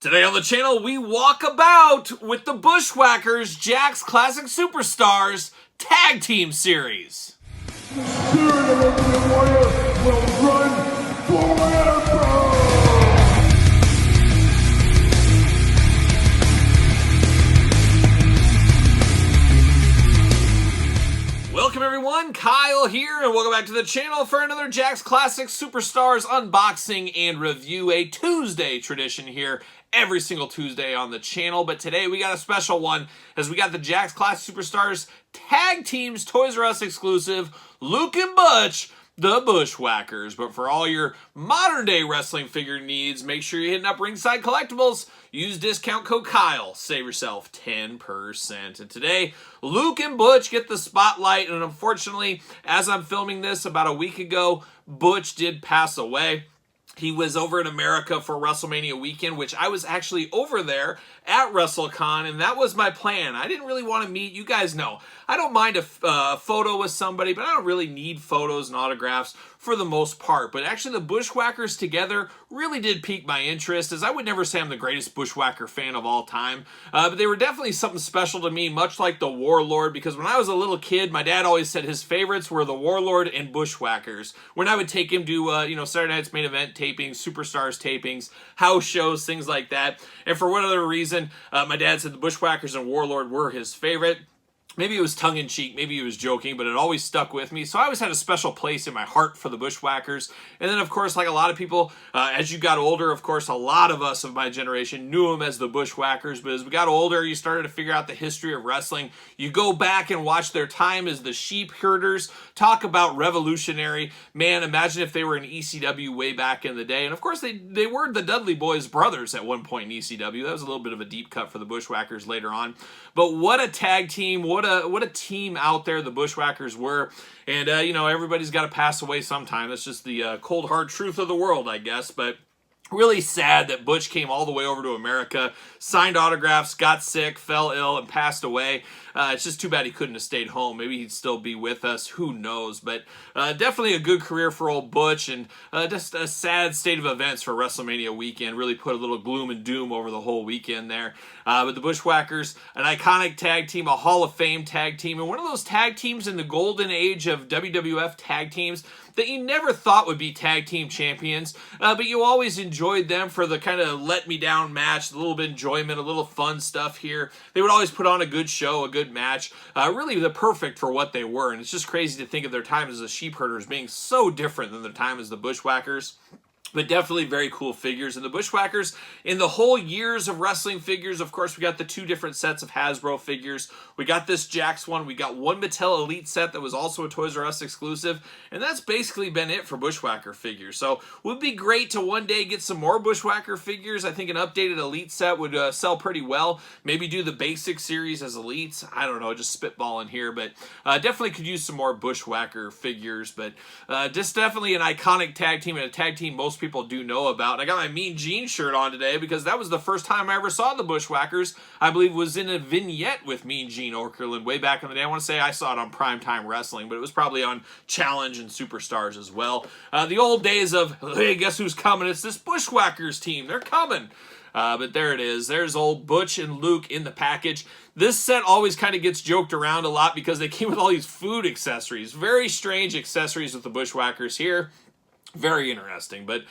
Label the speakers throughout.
Speaker 1: Today on the channel, we walk about with the Bushwackers Jack's Classic Superstars Tag Team Series.
Speaker 2: The spirit of Ultimate Warrior will run forever!
Speaker 1: Welcome everyone, Kyle here, and welcome back to the channel for another Jack's Classic Superstars unboxing and review, a Tuesday tradition here every single Tuesday on the channel. But today we got a special one as we got the Jack's Classic Superstars Tag Teams Toys R Us exclusive Luke and Butch, the Bushwackers. But for all your modern day wrestling figure needs, make sure you're hitting up Ringside Collectibles. Use discount code Kyle. Save yourself 10%. And today, Luke and Butch get the spotlight. And unfortunately, as I'm filming this about a week ago, Butch did pass away. He was over in America for WrestleMania weekend, which I was actually over there at WrestleCon, and that was my plan. I didn't really want to meet. You guys know, I don't mind a photo with somebody, but I don't really need photos and autographs for the most part. But actually, the Bushwackers together really did pique my interest, as I would never say I'm the greatest Bushwhacker fan of all time. But they were definitely something special to me, much like the Warlord, because when I was a little kid, my dad always said his favorites were the Warlord and Bushwackers. When I would take him to, Saturday Night's Main Event tapings, Superstars tapings, house shows, things like that. And for whatever reason, my dad said the Bushwackers and Warlord were his favorite. Maybe it was tongue-in-cheek, maybe he was joking, but it always stuck with me. So I always had a special place in my heart for the Bushwackers. And then, of course, like a lot of people, as you got older, of course, a lot of us of my generation knew them as the Bushwackers. But as we got older, you started to figure out the history of wrestling. You go back and watch their time as the sheep herders. Talk about revolutionary. Man, imagine if they were in ECW way back in the day. And, of course, they were the Dudley Boys brothers at one point in ECW. That was a little bit of a deep cut for the Bushwackers later on. But what a tag team, what a team out there the Bushwackers were. And, everybody's got to pass away sometime. That's just the cold, hard truth of the world, I guess. But really sad that Butch came all the way over to America, signed autographs, got sick, fell ill, and passed away. It's just too bad he couldn't have stayed home. Maybe he'd still be with us. Who knows? But definitely a good career for old Butch, and just a sad state of events for WrestleMania weekend. Really put a little gloom and doom over the whole weekend there. But the Bushwackers, an iconic tag team, a Hall of Fame tag team, and one of those tag teams in the golden age of WWF tag teams that you never thought would be tag team champions, but you always enjoyed them for the kind of let-me-down match, a little bit of enjoyment, a little fun stuff here. They would always put on a good show, a good match, really the perfect for what they were, and it's just crazy to think of their time as the sheep herders being so different than their time as the Bushwackers. But definitely very cool figures. And the Bushwackers, in the whole years of wrestling figures, of course, we got the two different sets of Hasbro figures. We got this Jack's one. We got one Mattel Elite set that was also a Toys R Us exclusive. And that's basically been it for Bushwacker figures. So it would be great to one day get some more Bushwacker figures. I think an updated Elite set would sell pretty well. Maybe do the basic series as Elites. I don't know, just spitballing here. But definitely could use some more Bushwacker figures. But just definitely an iconic tag team, and a tag team most people do know about. And I got my Mean Gene shirt on today because that was the first time I ever saw the Bushwackers. I believe was in a vignette with Mean Gene Okerlund way back in the day. I want to say I saw it on Primetime Wrestling, but it was probably on Challenge and Superstars as well. The old days of, hey, guess who's coming? It's this Bushwackers team. They're coming. But there it is. There's old Butch and Luke in the package. This set always kind of gets joked around a lot because they came with all these food accessories. Very strange accessories with the Bushwackers here. Very interesting, but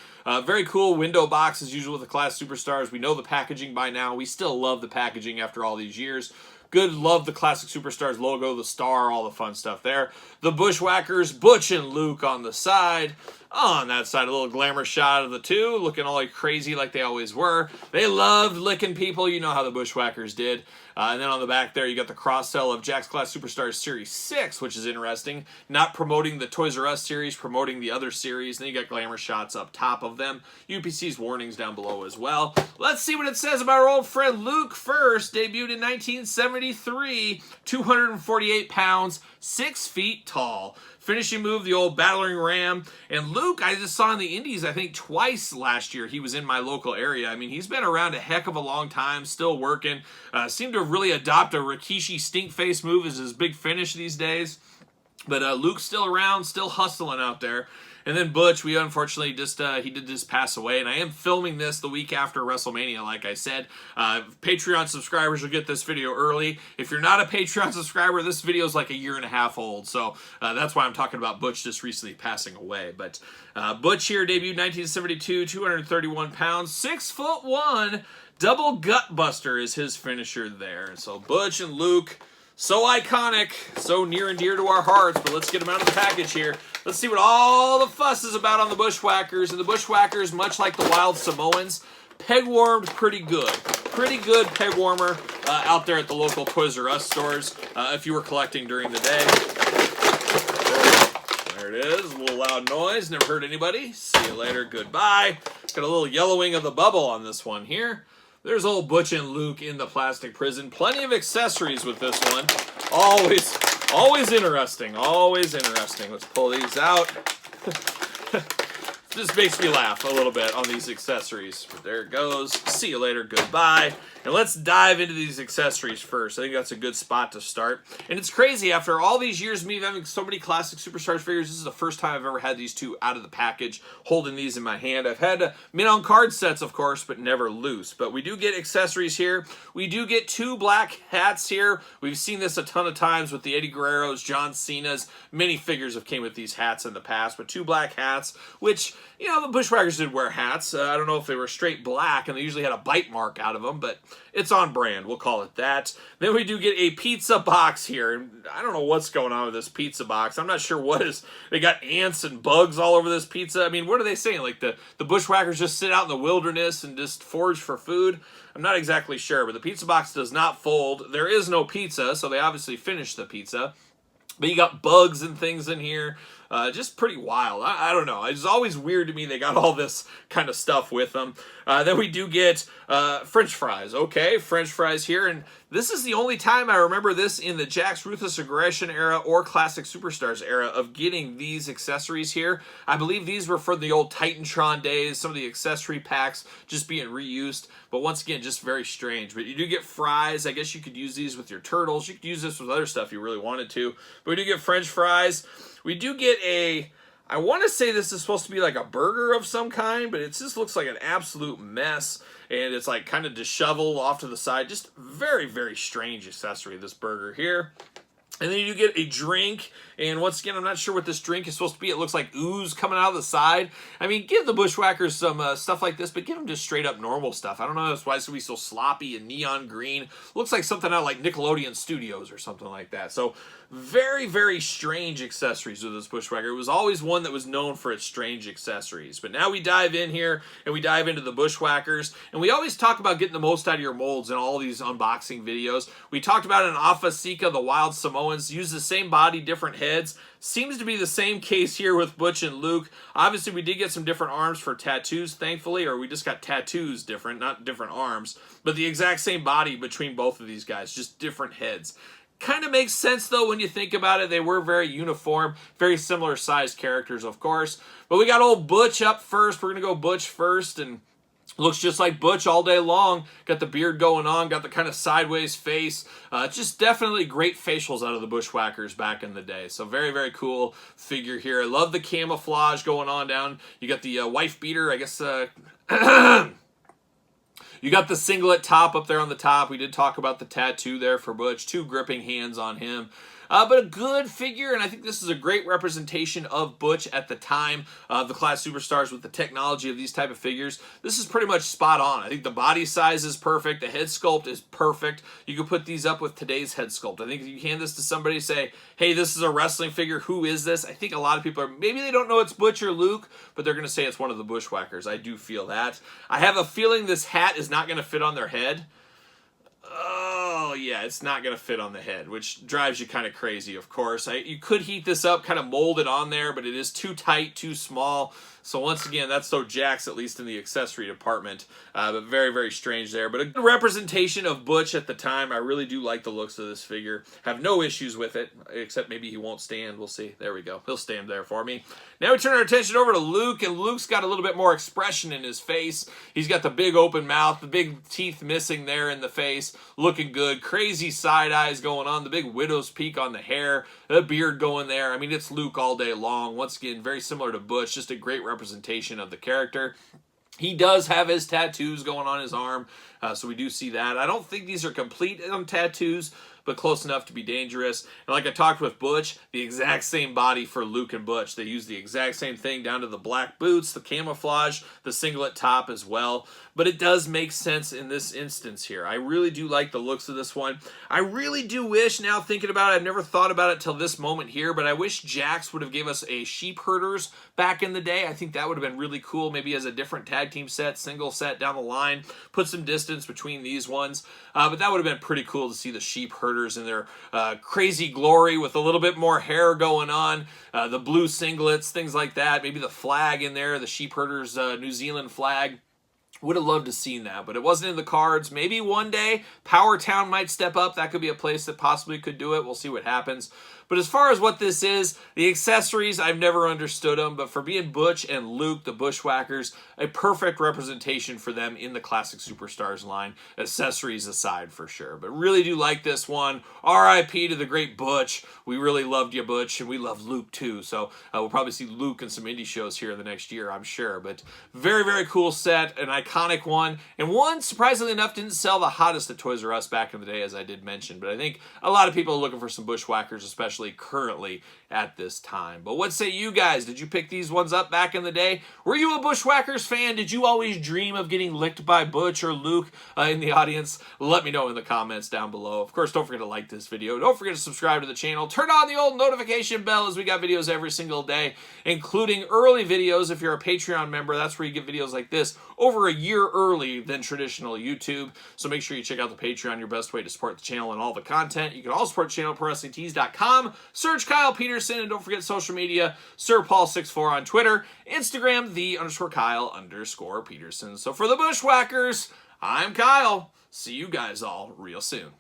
Speaker 1: very cool window box as usual with the Class Superstars. We know the packaging by now. We still love the packaging after all these years. Good, love the Classic Superstars logo, the star, all the fun stuff there. The Bushwackers, Butch and Luke on the side. On that side, a little glamour shot of the two, looking all crazy like they always were. They loved licking people. You know how the Bushwackers did. And then on the back there, you got the cross-sell of Jack's Class Superstars Series 6, which is interesting. Not promoting the Toys R Us series, promoting the other series. And then you got glamour shots up top of them. UPC's warnings down below as well. Let's see what it says about our old friend Luke first. Debuted in 1973, 248 pounds, 6 feet tall. Finishing move, the old battering ram. And Luke, I just saw in the Indies, I think twice last year he was in my local area. I mean, he's been around a heck of a long time, still working. Seemed to really adopt a Rikishi stink face move as his big finish these days. But Luke's still around, still hustling out there. And then Butch, we unfortunately just, he did just pass away. And I am filming this the week after WrestleMania, like I said. Patreon subscribers will get this video early. If you're not a Patreon subscriber, this video is like a year and a half old. So that's why I'm talking about Butch just recently passing away. But Butch here debuted 1972, 231 pounds, 6'1". Double gut buster is his finisher there. So Butch and Luke, so iconic, so near and dear to our hearts. But let's get them out of the package here. Let's see what all the fuss is about on the Bushwackers. And the Bushwackers, much like the Wild Samoans, peg warmed pretty good. Pretty good peg warmer out there at the local Toys R Us stores if you were collecting during the day. There it is, a little loud noise, never hurt anybody. See you later, goodbye. Got a little yellowing of the bubble on this one here. There's old Butch and Luke in the plastic prison. Plenty of accessories with this one. Always interesting, always interesting. Let's pull these out. Just makes me laugh a little bit on these accessories. But there it goes. See you later, goodbye. And let's dive into these accessories first. I think that's a good spot to start. And it's crazy, after all these years of me having so many classic Superstars figures, this is the first time I've ever had these two out of the package, holding these in my hand. I've had mint on card sets, of course, but never loose. But we do get accessories here. We do get two black hats here. We've seen this a ton of times with the Eddie Guerreros, John Cena's. Many figures have came with these hats in the past, but two black hats, which, you know, the Bushwackers did wear hats. I don't know if they were straight black, and they usually had a bite mark out of them, but it's on brand. We'll call it that. Then we do get a pizza box here. I don't know what's going on with this pizza box. I'm not sure what is. They got ants and bugs all over this pizza. I mean, what are they saying? Like the Bushwackers just sit out in the wilderness and just forage for food? I'm not exactly sure, but the pizza box does not fold. There is no pizza, so they obviously finished the pizza. But you got bugs and things in here. Just pretty wild. I don't know. It's always weird to me they got all this kind of stuff with them. Then we do get French fries. Okay, French fries here. And this is the only time I remember this in the Jakks Ruthless Aggression era or Classic Superstars era of getting these accessories here. I believe these were for the old Titantron days, some of the accessory packs just being reused. But once again, just very strange. But you do get fries. I guess you could use these with your turtles. You could use this with other stuff if you really wanted to. But we do get French fries. We do get I want to say this is supposed to be like a burger of some kind, but it just looks like an absolute mess. And it's like kind of disheveled off to the side. Just very, very strange accessory, this burger here. And then you get a drink, and once again, I'm not sure what this drink is supposed to be. It looks like ooze coming out of the side. I mean, give the Bushwackers some stuff like this, but give them just straight up normal stuff. I don't know why it's going to be so sloppy and neon green. Looks like something out of like Nickelodeon Studios or something like that. So very, very strange accessories with this Bushwacker. It was always one that was known for its strange accessories. But now we dive in here, and we dive into the Bushwackers. And we always talk about getting the most out of your molds in all these unboxing videos. We talked about an Alpha Sika, the Wild Samoans, use the same body, different heads. Seems to be the same case here with Butch and Luke. Obviously, we did get some different arms for tattoos, thankfully, or we just got tattoos different, not different arms. But the exact same body between both of these guys, just different heads. Kind of makes sense, though, when you think about it. They were very uniform, very similar sized characters, of course. But we got old Butch up first. We're going to go Butch first, and looks just like Butch all day long. Got the beard going on, got the kind of sideways face. Just definitely great facials out of the Bushwackers back in the day. So very, very cool figure here. I love the camouflage going on down. You got the wife beater, I guess. You got the singlet top up there on the top. We did talk about the tattoo there for Butch. Two gripping hands on him. But a good figure, and I think this is a great representation of Butch at the time of the Class Superstars with the technology of these type of figures. This is pretty much spot on. I think the body size is perfect. The head sculpt is perfect. You could put these up with today's head sculpt. I think if you hand this to somebody, say, hey, this is a wrestling figure. Who is this? I think a lot of people are, maybe they don't know it's Butch or Luke, but they're going to say it's one of the Bushwackers. I do feel that. I have a feeling this hat is not going to fit on their head. Oh, yeah, it's not going to fit on the head, which drives you kind of crazy, of course. You could heat this up, kind of mold it on there, but it is too tight, too small. So once again, that's so Jax, at least in the accessory department, but very, very strange there. But a good representation of Butch at the time. I really do like the looks of this figure. Have no issues with it, except maybe he won't stand. We'll see. There we go. He'll stand there for me. Now we turn our attention over to Luke, and Luke's got a little bit more expression in his face. He's got the big open mouth, the big teeth missing there in the face, looking good. Crazy side eyes going on, the big widow's peak on the hair, the beard going there. I mean, it's Luke all day long. Once again, very similar to Butch, just a great representation of the character. He does have his tattoos going on his arm, so we do see that. I don't think these are complete tattoos, but close enough to be dangerous. And like I talked with Butch, the exact same body for Luke and Butch. They use the exact same thing down to the black boots, the camouflage, the singlet top as well. But it does make sense in this instance here. I really do like the looks of this one. I really do wish, now thinking about it, I've never thought about it till this moment here, but I wish Jax would have gave us a sheep herders back in the day. I think that would have been really cool, maybe as a different tag team set, single set down the line, put some distance between these ones. But that would have been pretty cool to see the sheep herders in their crazy glory with a little bit more hair going on, the blue singlets, things like that, maybe the flag in there, the sheep herders New Zealand flag. Would have loved to have seen that, but it wasn't in the cards. Maybe one day Power Town might step up. That could be a place that possibly could do it. We'll see what happens. But as far as what this is, the accessories, I've never understood them, but for being Butch and Luke, the Bushwackers, a perfect representation for them in the Classic Superstars line, accessories aside for sure. But really do like this one. R.I.P. to the great Butch. We really loved you, Butch, and we love Luke too. So we'll probably see Luke in some indie shows here in the next year, I'm sure. But very, very cool set, an iconic one, and one, surprisingly enough, didn't sell the hottest at Toys R Us back in the day, as I did mention. But I think a lot of people are looking for some Bushwackers, especially currently at this time. But what say you guys? Did you pick these ones up back in the day? Were you a Bushwackers fan? Did you always dream of getting licked by Butch or Luke in the audience? Let me know in the comments down below. Of course, don't forget to like this video. Don't forget to subscribe to the channel. Turn on the old notification bell, as we got videos every single day, including early videos. If you're a Patreon member, that's where you get videos like this over a year early than traditional YouTube. So make sure you check out the Patreon, your best way to support the channel and all the content. You can also support the channel at ProWrestlingTees.com. Search Kyle Peterson, and don't forget social media, SirPaul64 on Twitter, Instagram, _Kyle_Peterson. So for the Bushwackers, I'm Kyle. See you guys all real soon.